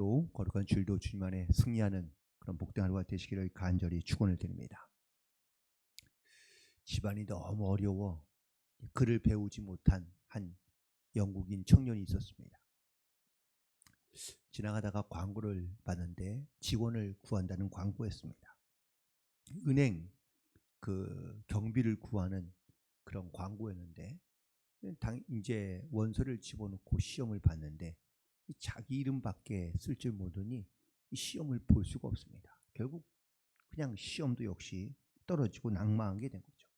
또 거룩한 주일도 주님 안에 승리하는 그런 복된 하루가 되시기를 간절히 축원을 드립니다. 집안이 너무 어려워 글을 배우지 못한 한 영국인 청년이 있었습니다. 지나가다가 광고를 봤는데 직원을 구한다는 광고였습니다. 은행 그 경비를 구하는 그런 광고였는데 이제 원서를 집어넣고 시험을 봤는데 자기 이름밖에 쓸 줄 모르니 시험을 볼 수가 없습니다. 결국 그냥 시험도 역시 떨어지고 낙마하게 된 거죠.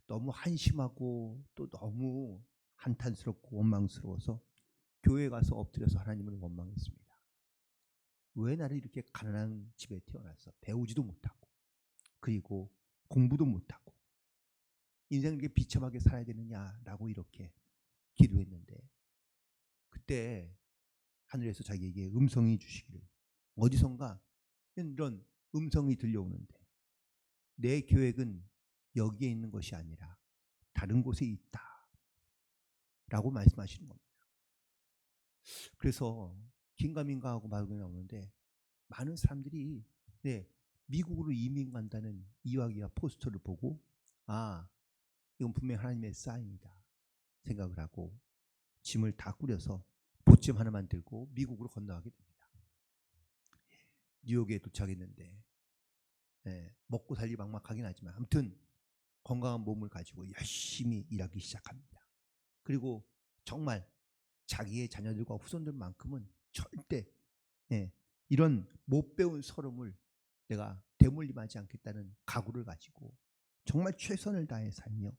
너무 한심하고 또 너무 한탄스럽고 원망스러워서 교회에 가서 엎드려서 하나님을 원망했습니다. 왜 나를 이렇게 가난한 집에 태어나서 배우지도 못하고 그리고 공부도 못하고 인생을 이렇게 비참하게 살아야 되느냐라고 이렇게 기도했는데, 그때 하늘에서 자기에게 음성이 주시기를, 어디선가 이런 음성이 들려오는데 내 계획은 여기에 있는 것이 아니라 다른 곳에 있다 라고 말씀하시는 겁니다. 그래서 긴가민가하고 말이 나오는데 많은 사람들이 미국으로 이민 간다는 이야기와 포스터를 보고 이건 분명히 하나님의 사인이다 생각을 하고 짐을 다 꾸려서 보침 하나만 들고 미국으로 건너가게 됩니다. 뉴욕에 도착했는데 먹고 살기 막막하긴 하지만 아무튼 건강한 몸을 가지고 열심히 일하기 시작합니다. 그리고 정말 자기의 자녀들과 후손들만큼은 절대 이런 못 배운 서름을 내가 대물림하지 않겠다는 각오를 가지고 정말 최선을 다해 살며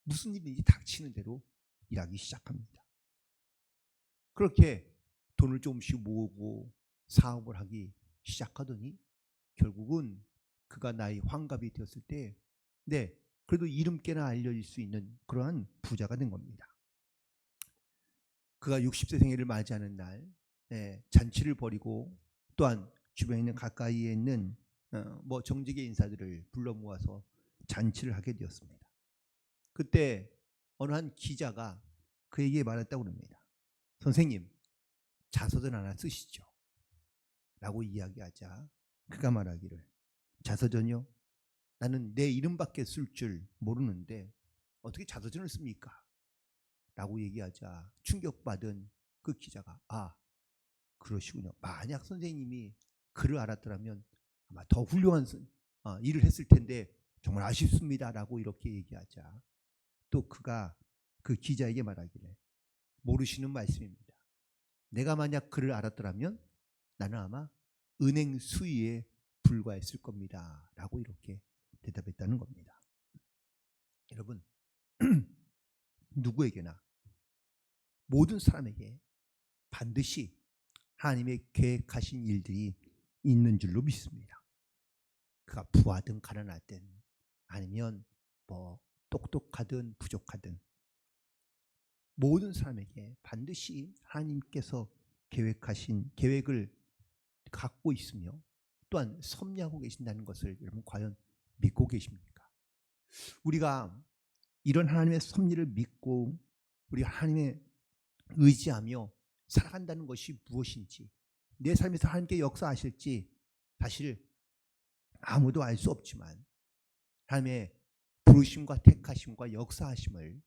무슨 일인지 닥치는 대로 일하기 시작합니다. 그렇게 돈을 조금씩 모으고 사업을 하기 시작하더니 결국은 그가 나이 환갑이 되었을 때 그래도 이름께나 알려질 수 있는 그러한 부자가 된 겁니다. 그가 60세 생일을 맞이하는 날 잔치를 벌이고 또한 주변에 있는 가까이에 있는 정직의 인사들을 불러 모아서 잔치를 하게 되었습니다. 그때 어느 한 기자가 그에게 말했다고 합니다. 선생님, 자서전 하나 쓰시죠 라고 이야기하자 그가 말하기를, 자서전이요? 나는 내 이름밖에 쓸 줄 모르는데 어떻게 자서전을 씁니까? 라고 얘기하자 충격받은 그 기자가 그러시군요. 만약 선생님이 글을 알았더라면 아마 더 훌륭한 일을 했을 텐데 정말 아쉽습니다 라고 이렇게 얘기하자 또 그가 그 기자에게 말하기를, 모르시는 말씀입니다. 내가 만약 글을 알았더라면 나는 아마 은행 수의에 불과했을 겁니다 라고 이렇게 대답했다는 겁니다. 여러분, 누구에게나 모든 사람에게 반드시 하나님의 계획하신 일들이 있는 줄로 믿습니다. 그가 부하든 가난하든 아니면 똑똑하든 부족하든 모든 사람에게 반드시 하나님께서 계획하신 계획을 갖고 있으며 또한 섭리하고 계신다는 것을 여러분 과연 믿고 계십니까? 우리가 이런 하나님의 섭리를 믿고 우리 하나님의 의지하며 살아간다는 것이 무엇인지, 내 삶에서 하나님께 역사하실지 사실 아무도 알 수 없지만 하나님의 부르심과 택하심과 역사하심을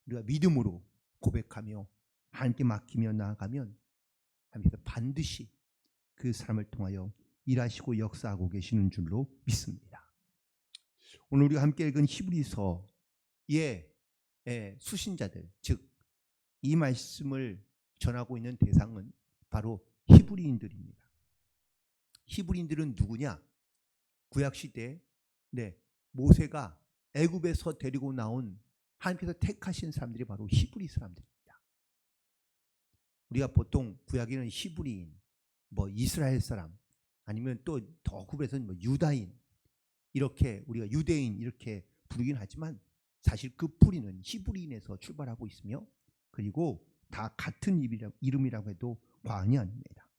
우리가 믿음으로 고백하며 하나님께 맡기며 나아가면 하나님께서 반드시 그 사람을 통하여 일하시고 역사하고 계시는 줄로 믿습니다. 오늘 우리가 함께 읽은 히브리서의 수신자들, 즉 이 말씀을 전하고 있는 대상은 바로 히브리인들입니다. 히브리인들은 누구냐? 구약시대 모세가 애굽에서 데리고 나온 하나님께서 택하신 사람들이 바로 히브리 사람들입니다. 우리가 보통 구약에는 히브리인, 이스라엘 사람, 아니면 또 더 후에서는 유다인, 이렇게 우리가 유대인 이렇게 부르긴 하지만 사실 그 뿌리는 히브리인에서 출발하고 있으며 그리고 다 같은 이름이라고 해도 과언이 아닙니다.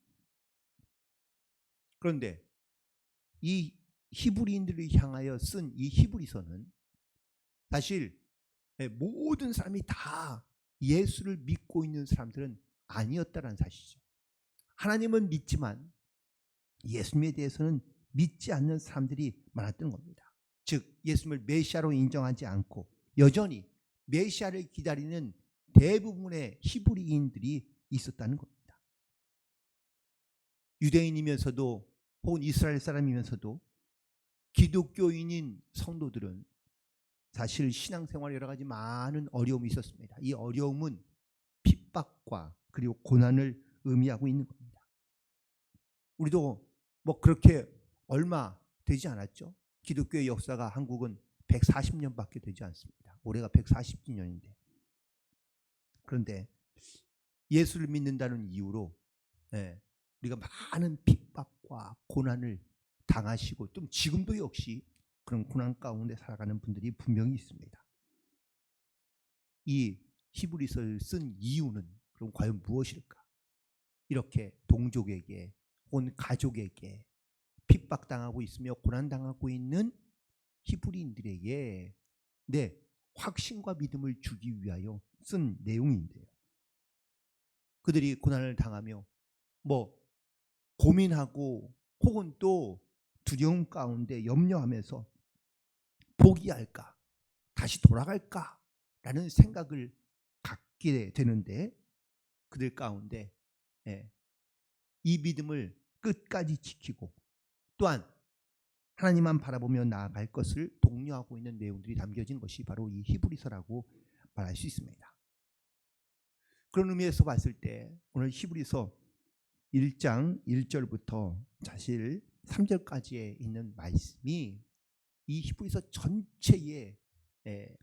그런데 이 히브리인들을 향하여 쓴 이 히브리서는 사실 모든 사람이 다 예수를 믿고 있는 사람들은 아니었다는 사실이죠. 하나님은 믿지만 예수님에 대해서는 믿지 않는 사람들이 많았던 겁니다. 즉 예수님을 메시아로 인정하지 않고 여전히 메시아를 기다리는 대부분의 히브리인들이 있었다는 겁니다. 유대인이면서도 혹은 이스라엘 사람이면서도 기독교인인 성도들은 사실 신앙생활에 여러 가지 많은 어려움이 있었습니다. 이 어려움은 핍박과 그리고 고난을 의미하고 있는 겁니다. 우리도 뭐 그렇게 얼마 되지 않았죠. 기독교의 역사가 한국은 140년밖에 되지 않습니다. 올해가 140주년인데. 그런데 예수를 믿는다는 이유로 우리가 많은 핍박과 고난을 당하시고 또 지금도 역시 그런 고난 가운데 살아가는 분들이 분명히 있습니다. 이 히브리서를 쓴 이유는 그럼 과연 무엇일까? 이렇게 동족에게 혹은 가족에게 핍박당하고 있으며 고난당하고 있는 히브리인들에게 확신과 믿음을 주기 위하여 쓴 내용인데요. 그들이 고난을 당하며 뭐 고민하고 혹은 또 두려움 가운데 염려하면서 포기할까? 다시 돌아갈까? 라는 생각을 갖게 되는데 그들 가운데 이 믿음을 끝까지 지키고 또한 하나님만 바라보며 나아갈 것을 독려하고 있는 내용들이 담겨진 것이 바로 이 히브리서라고 말할 수 있습니다. 그런 의미에서 봤을 때 오늘 히브리서 1장 1절부터 사실 3절까지에 있는 말씀이 이 히브리서 전체의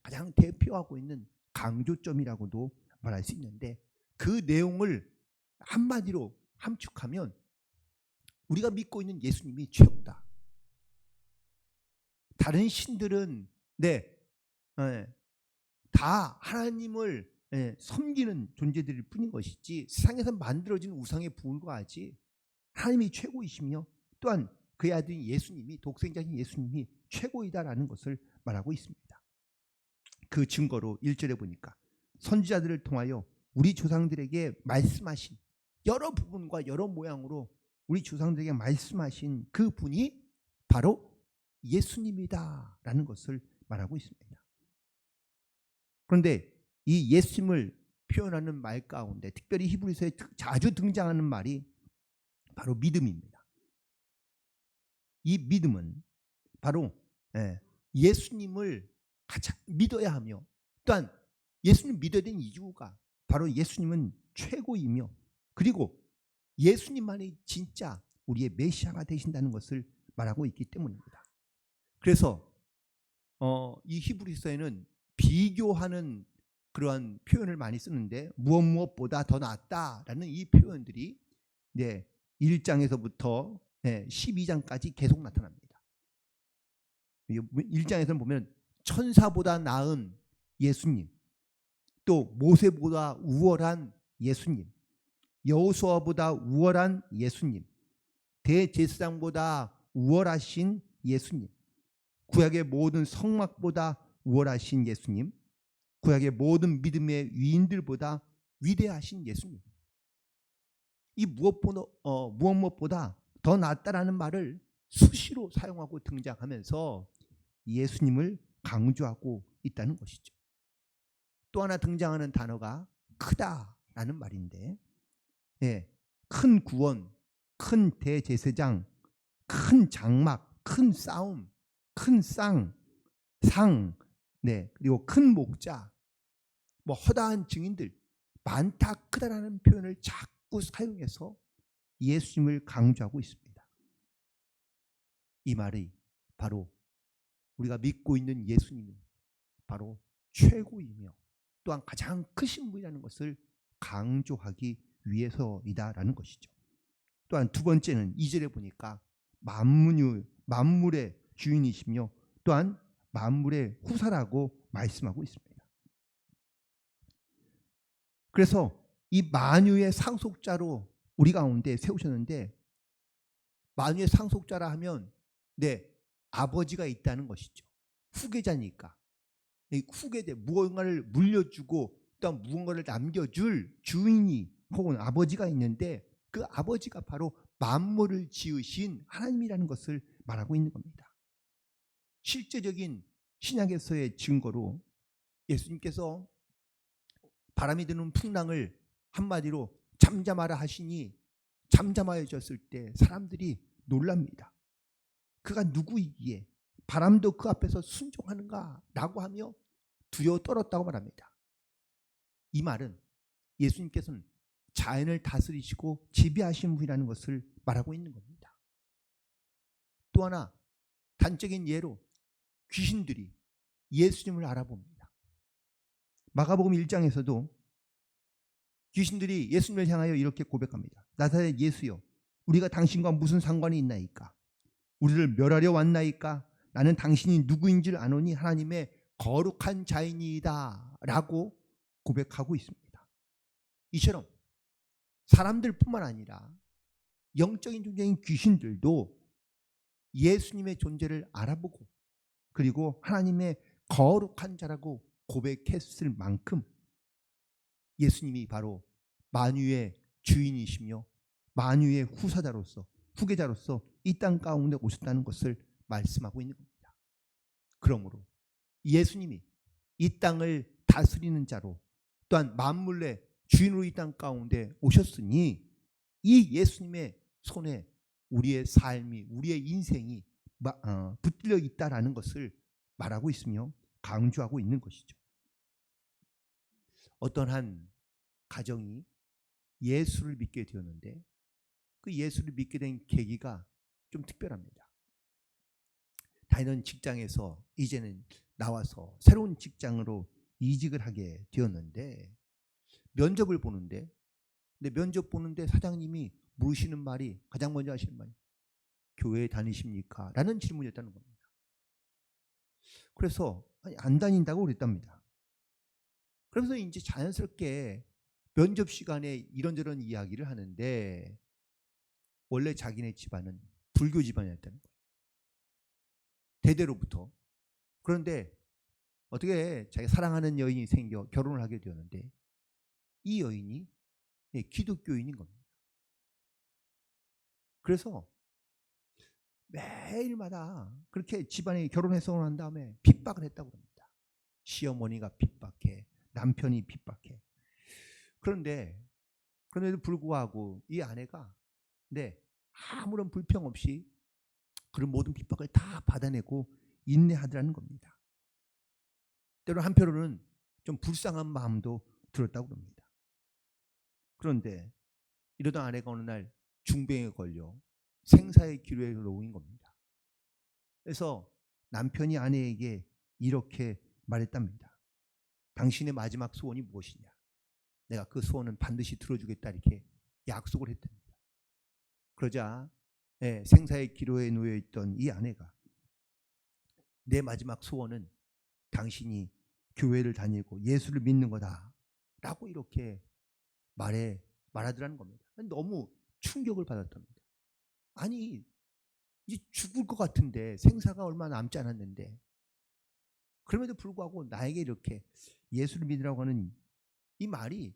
가장 대표하고 있는 강조점이라고도 말할 수 있는데 그 내용을 한마디로 함축하면 우리가 믿고 있는 예수님이 최고다. 다른 신들은 다 하나님을 섬기는 존재들일 뿐인 것이지 세상에서 만들어진 우상에 불과하지 하나님이 최고이시며 또한 그의 아들인 예수님이 독생자인 예수님이 최고이다라는 것을 말하고 있습니다. 그 증거로 1절에 보니까 선지자들을 통하여 우리 조상들에게 말씀하신 여러 부분과 여러 모양으로 우리 조상들에게 말씀하신 그 분이 바로 예수님이다라는 것을 말하고 있습니다. 그런데 이 예수님을 표현하는 말 가운데 특별히 히브리서에 자주 등장하는 말이 바로 믿음입니다. 이 믿음은 바로 예수님을 가장 믿어야 하며 또한 예수님 믿어야 되는 이유가 바로 예수님은 최고이며 그리고 예수님만이 진짜 우리의 메시아가 되신다는 것을 말하고 있기 때문입니다. 그래서 이 히브리서에는 비교하는 그러한 표현을 많이 쓰는데 무엇보다 더 낫다라는 이 표현들이 1장에서부터 12장까지 계속 나타납니다. 1장에서는 보면 천사보다 나은 예수님, 또 모세보다 우월한 예수님, 여호수아보다 우월한 예수님, 대제사장보다 우월하신 예수님, 구약의 모든 성막보다 우월하신 예수님, 구약의 모든 믿음의 위인들보다 위대하신 예수님. 이 무엇보다 더 낫다라는 말을 수시로 사용하고 등장하면서 예수님을 강조하고 있다는 것이죠. 또 하나 등장하는 단어가 크다라는 말인데 큰 구원, 큰 대제사장, 큰 장막, 큰 싸움, 큰 상, 그리고 큰 목자, 뭐 허다한 증인들 많다 크다라는 표현을 자꾸 사용해서 예수님을 강조하고 있습니다. 이 말이 바로 우리가 믿고 있는 예수님이 바로 최고이며 또한 가장 크신 분이라는 것을 강조하기 위해서이다라는 것이죠. 또한 두 번째는 2절에 보니까 만물의 주인이시며 또한 만물의 후사라고 말씀하고 있습니다. 그래서 이 만유의 상속자로 우리 가운데 세우셨는데 만유의 상속자라 하면 아버지가 있다는 것이죠. 후계자니까. 후계자 무언가를 물려주고 또 무언가를 남겨줄 주인이 혹은 아버지가 있는데 그 아버지가 바로 만물을 지으신 하나님이라는 것을 말하고 있는 겁니다. 실제적인 신약에서의 증거로 예수님께서 바람이 드는 풍랑을 한마디로 잠잠하라 하시니 잠잠하여졌을 때 사람들이 놀랍니다. 그가 누구이기에 바람도 그 앞에서 순종하는가 라고 하며 두려워 떨었다고 말합니다. 이 말은 예수님께서는 자연을 다스리시고 지배하신 분이라는 것을 말하고 있는 겁니다. 또 하나 단적인 예로 귀신들이 예수님을 알아봅니다. 마가복음 1장에서도 귀신들이 예수님을 향하여 이렇게 고백합니다. 나사렛 예수여, 우리가 당신과 무슨 상관이 있나이까? 우리를 멸하려 왔나이까? 나는 당신이 누구인지를 아노니 하나님의 거룩한 자이니이다 라고 고백하고 있습니다. 이처럼 사람들뿐만 아니라 영적인 존재인 귀신들도 예수님의 존재를 알아보고 그리고 하나님의 거룩한 자라고 고백했을 만큼 예수님이 바로 만유의 주인이시며 만유의 후계자로서 이 땅 가운데 오셨다는 것을 말씀하고 있는 겁니다. 그러므로 예수님이 이 땅을 다스리는 자로 또한 만물의 주인으로 이 땅 가운데 오셨으니 이 예수님의 손에 우리의 삶이 우리의 인생이 붙들려 있다라는 것을 말하고 있으며 강조하고 있는 것이죠. 어떤 한 가정이 예수를 믿게 되었는데 그 예수를 믿게 된 계기가 좀 특별합니다. 다니던 직장에서 이제는 나와서 새로운 직장으로 이직을 하게 되었는데 면접을 보는데 면접 보는데 사장님이 물으시는 말이 가장 먼저 하시는 말이 교회 다니십니까? 라는 질문이었다는 겁니다. 그래서 안 다닌다고 그랬답니다. 그래서 이제 자연스럽게 면접 시간에 이런저런 이야기를 하는데 원래 자기네 집안은 불교 집안이었다는 거예요. 대대로부터. 그런데 어떻게 자기 사랑하는 여인이 생겨 결혼을 하게 되었는데 이 여인이 기독교인인 겁니다. 그래서 매일마다 그렇게 집안에 결혼해서 난 다음에 핍박을 했다고 합니다. 시어머니가 핍박해, 남편이 핍박해. 그런데도 불구하고 이 아내가 아무런 불평 없이 그런 모든 핍박을 다 받아내고 인내하더라는 겁니다. 때로 한편으로는 좀 불쌍한 마음도 들었다고 합니다. 그런데 이러던 아내가 어느 날 중병에 걸려 생사의 기로에 놓인 겁니다. 그래서 남편이 아내에게 이렇게 말했답니다. 당신의 마지막 소원이 무엇이냐? 내가 그 소원은 반드시 들어주겠다 이렇게 약속을 했답니다. 그러자 생사의 기로에 놓여 있던 이 아내가 내 마지막 소원은 당신이 교회를 다니고 예수를 믿는 거다 라고 이렇게 말하더라는 겁니다. 너무 충격을 받았답니다. 아니 이제 죽을 것 같은데 생사가 얼마 남지 않았는데 그럼에도 불구하고 나에게 이렇게 예수를 믿으라고 하는 이 말이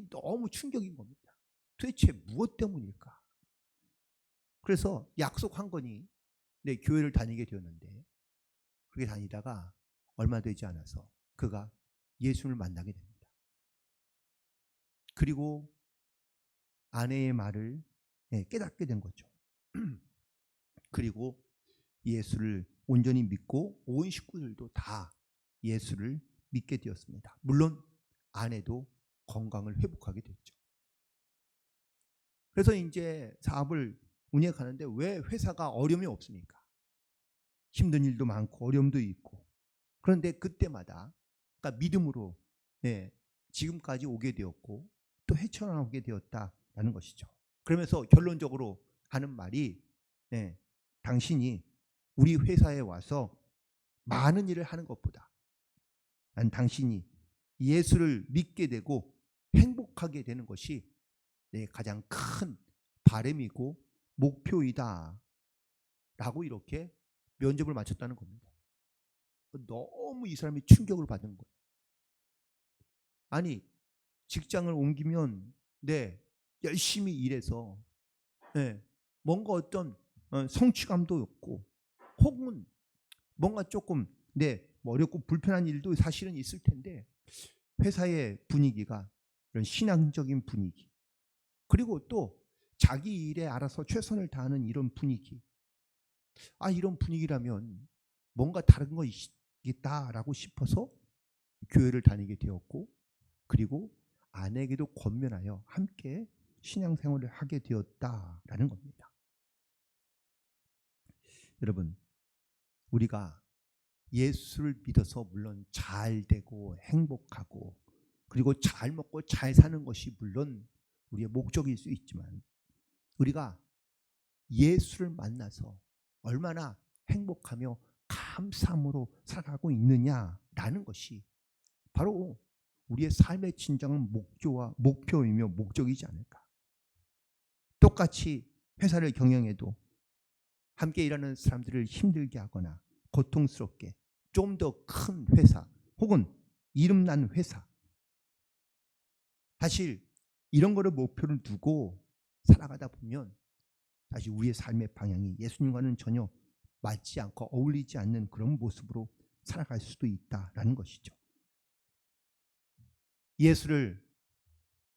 너무 충격인 겁니다. 도대체 무엇 때문일까? 그래서 약속한 거니 교회를 다니게 되었는데 그렇게 다니다가 얼마 되지 않아서 그가 예수를 만나게 됩니다. 그리고 아내의 말을 깨닫게 된 거죠. 그리고 예수를 온전히 믿고 온 식구들도 다 예수를 믿게 되었습니다. 물론 아내도 건강을 회복하게 됐죠. 그래서 이제 사업을 운영하는데 왜 회사가 어려움이 없습니까? 힘든 일도 많고 어려움도 있고 그런데 그때마다 그러니까 믿음으로 지금까지 오게 되었고 또 헤쳐나오게 되었다라는 것이죠. 그러면서 결론적으로 하는 말이 당신이 우리 회사에 와서 많은 일을 하는 것보다 난 당신이 예수를 믿게 되고 행복하게 되는 것이 내 가장 큰 바람이고 목표이다 라고 이렇게 면접을 마쳤다는 겁니다. 너무 이 사람이 충격을 받은 거예요. 아니 직장을 옮기면 열심히 일해서 뭔가 어떤 성취감도 없고 혹은 뭔가 조금 어렵고 불편한 일도 사실은 있을 텐데 회사의 분위기가 이런 신앙적인 분위기 그리고 또 자기 일에 알아서 최선을 다하는 이런 분위기 이런 분위기라면 뭔가 다른 거 있겠다라고 싶어서 교회를 다니게 되었고 그리고 아내에게도 권면하여 함께 신앙생활을 하게 되었다라는 겁니다. 여러분 우리가 예수를 믿어서 물론 잘 되고 행복하고 그리고 잘 먹고 잘 사는 것이 물론 우리의 목적일 수 있지만 우리가 예수를 만나서 얼마나 행복하며 감사함으로 살아가고 있느냐라는 것이 바로 우리의 삶의 진정한 목표이며 목적이지 않을까. 똑같이 회사를 경영해도 함께 일하는 사람들을 힘들게 하거나 고통스럽게 좀 더 큰 회사 혹은 이름난 회사 사실 이런 거를 목표를 두고 살아가다 보면 사실 우리의 삶의 방향이 예수님과는 전혀 맞지 않고 어울리지 않는 그런 모습으로 살아갈 수도 있다라는 것이죠. 예수를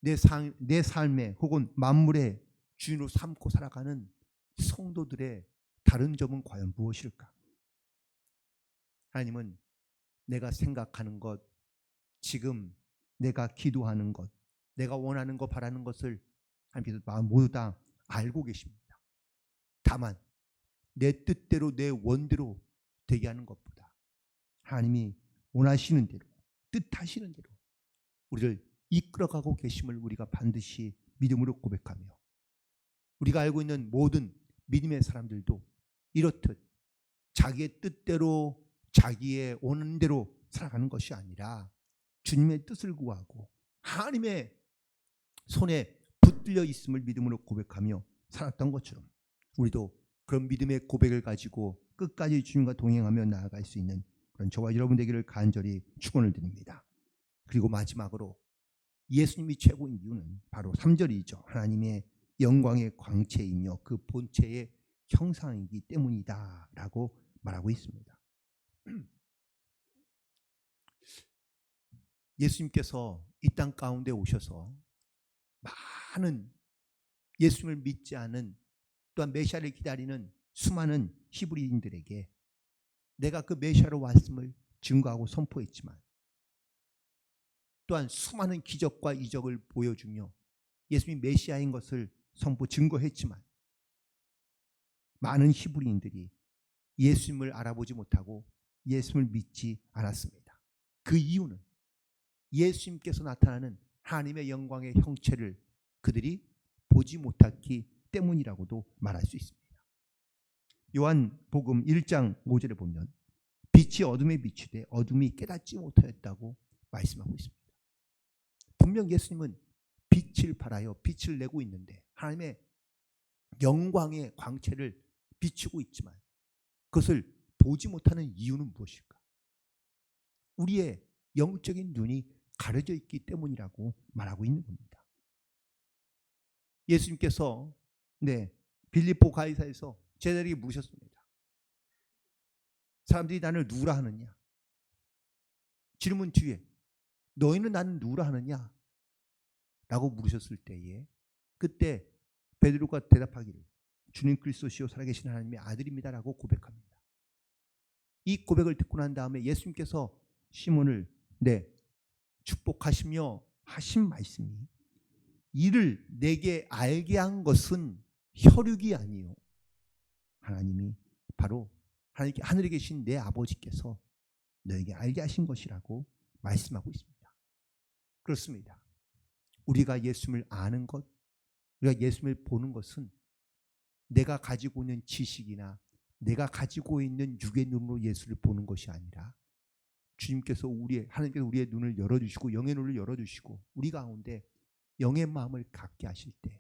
내 삶의 혹은 만물의 주인으로 삼고 살아가는 성도들의 다른 점은 과연 무엇일까? 하나님은 내가 생각하는 것, 지금 내가 기도하는 것, 내가 원하는 것, 바라는 것을 하나님께서 모두 다 알고 계십니다. 다만 내 뜻대로 내 원대로 되게 하는 것보다 하나님이 원하시는 대로 뜻하시는 대로 우리를 이끌어가고 계심을 우리가 반드시 믿음으로 고백하며 우리가 알고 있는 모든 믿음의 사람들도 이렇듯 자기의 뜻대로 자기의 원하는 대로 살아가는 것이 아니라 주님의 뜻을 구하고 하나님의 손에 붙들려 있음을 믿음으로 고백하며 살았던 것처럼 우리도 그런 믿음의 고백을 가지고 끝까지 주님과 동행하며 나아갈 수 있는 그런 저와 여러분 되기를 간절히 축원을 드립니다. 그리고 마지막으로 예수님이 최고인 이유는 바로 3절이죠. 하나님의 영광의 광채이며 그 본체의 형상이기 때문이다 라고 말하고 있습니다. 예수님께서 이 땅 가운데 오셔서 많은 예수님을 믿지 않은 또한 메시아를 기다리는 수많은 히브리인들에게 내가 그 메시아로 왔음을 증거하고 선포했지만 또한 수많은 기적과 이적을 보여주며 예수님이 메시아인 것을 증거했지만 많은 히브리인들이 예수님을 알아보지 못하고 예수님을 믿지 않았습니다. 그 이유는 예수님께서 나타나는 하나님의 영광의 형체를 그들이 보지 못했기 때문이라고도 말할 수 있습니다. 요한복음 1장 5절에 보면 빛이 어둠에 비추되 어둠이 깨닫지 못하였다고 말씀하고 있습니다. 분명 예수님은 빛을 발하여 빛을 내고 있는데 하나님의 영광의 광채를 비추고 있지만 그것을 보지 못하는 이유는 무엇일까? 우리의 영적인 눈이 가려져 있기 때문이라고 말하고 있는 겁니다. 예수님께서 빌립보 가이사에서 제자들에게 물으셨습니다. 사람들이 나를 누구라 하느냐? 질문 뒤에 너희는 나는 누구라 하느냐? 라고 물으셨을 때에 그때 베드로가 대답하기를 주님 그리스도시요 살아계신 하나님의 아들입니다 라고 고백합니다. 이 고백을 듣고 난 다음에 예수님께서 시몬을 축복하시며 하신 말씀이 이를 내게 알게 한 것은 혈육이 아니요 하나님이 바로 하늘에 계신 내 아버지께서 너에게 알게 하신 것이라고 말씀하고 있습니다. 그렇습니다. 우리가 예수님을 아는 것, 우리가 예수님을 보는 것은 내가 가지고 있는 지식이나 내가 가지고 있는 육의 눈으로 예수를 보는 것이 아니라 주님께서 하나님께서 우리의 눈을 열어주시고 영의 눈을 열어주시고 우리 가운데 영의 마음을 갖게 하실 때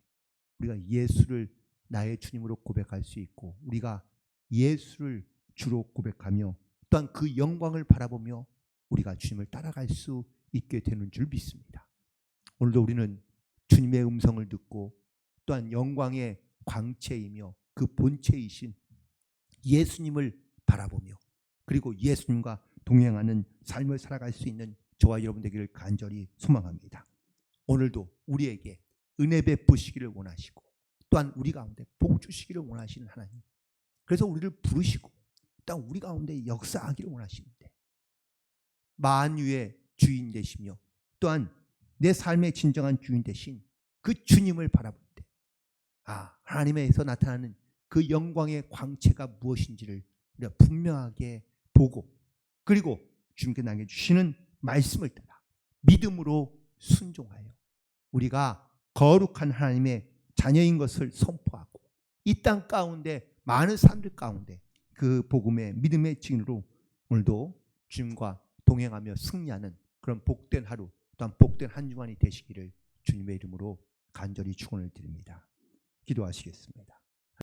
우리가 예수를 나의 주님으로 고백할 수 있고 우리가 예수를 주로 고백하며 또한 그 영광을 바라보며 우리가 주님을 따라갈 수 있게 되는 줄 믿습니다. 오늘도 우리는 주님의 음성을 듣고 또한 영광의 광채이며 그 본체이신 예수님을 바라보며 그리고 예수님과 동행하는 삶을 살아갈 수 있는 저와 여러분 되기를 간절히 소망합니다. 오늘도 우리에게 은혜 베푸시기를 원하시고 또한 우리 가운데 복 주시기를 원하시는 하나님, 그래서 우리를 부르시고 또한 우리 가운데 역사하기를 원하시는데 만유의 주인 되시며 또한 내 삶의 진정한 주인 되신 그 주님을 바라볼 때 하나님에서 나타나는 그 영광의 광채가 무엇인지를 우리가 분명하게 보고 그리고 주님께 남겨주시는 말씀을 따라 믿음으로 순종하여 우리가 거룩한 하나님의 자녀인 것을 선포하고 이 땅 가운데 많은 사람들 가운데 그 복음의 믿음의 증인으로 오늘도 주님과 동행하며 승리하는 그런 복된 하루 또한 복된 한 주간이 되시기를 주님의 이름으로 간절히 축원을 드립니다. 기도하시겠습니다.